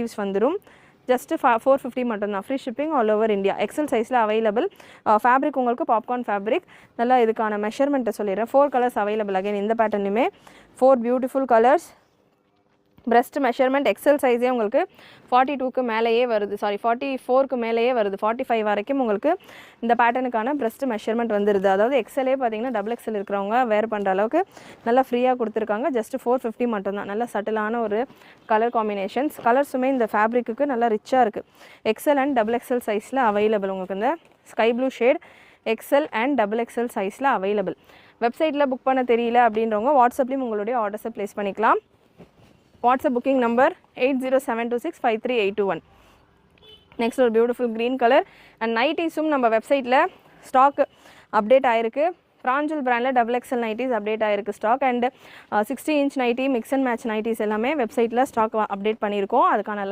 Sleeves வந்துடும். Just 450 மட்டும்தான். Free shipping all over India. XL சைஸில் அவைலபிள். ஃபேப்ரிக் உங்களுக்கு பாப்கார்ன் ஃபேப்ரிக். நல்லா இதுக்கான மெஷர்மெண்ட்டை சொல்லிடுறேன். 4 கலர்ஸ் அவைலபிள். அகைன் இந்த பேட்டர்னுமே 4 beautiful colours. Breast measurement XL சைஸே உங்களுக்கு 42க்கு மேலேயே வருது, சாரி 44க்கு மேலேயே வருது, 45 வரைக்கும் உங்களுக்கு இந்த பேட்டர்னுக்கான பிரஸ்ட் மெஷர்மெண்ட் வந்துடுது. அதாவது எக்ஸலே பார்த்தீங்கன்னா டபுள் எக்ஸல் இருக்கிறவங்க வேர் பண்ணுற அளவுக்கு நல்லா ஃப்ரீயாக கொடுத்துருக்காங்க. ஜஸ்ட் 450 மட்டும்தான். நல்ல சட்டிலான ஒரு கலர் காம்பினேஷன்ஸ். கலர்ஸுமே இந்த ஃபேப்ரிக்கு நல்லா ரிச்சாக இருக்குது. எக்ஸல் அண்ட் டபுள் எக்ஸல் சைஸில் அவைலபிள். உங்களுக்கு இந்த sky blue shade XL and double XL சைஸில் அவைலபிள். வெப்சைட்டில் புக் பண்ண தெரியல அப்படின்றவங்க வாட்ஸ்அப்லேயும் உங்களுடைய ஆர்டர்ஸை ப்ளேஸ் பண்ணிக்கலாம். WhatsApp booking number 8072653821. நெக்ஸ்ட் ஒரு பியூட்டிஃபுல் க்ரீன் கலர் அண்ட் நைட்டிஸும் நம்ம வெப்சைட்டில் ஸ்டாக் அப்டேட் ஆகிருக்கு. பிராஞ்சல் பிராண்டில் டபுள் எக்ஸல் நைட்டிஸ் அப்டேட் ஆகிருக்கு stock. And 60 inch nighty, mix and match nighties எல்லாமே வெப்சைட்டில் ஸ்டாக் அப்டேட் பண்ணியிருக்கோம். அதுக்கான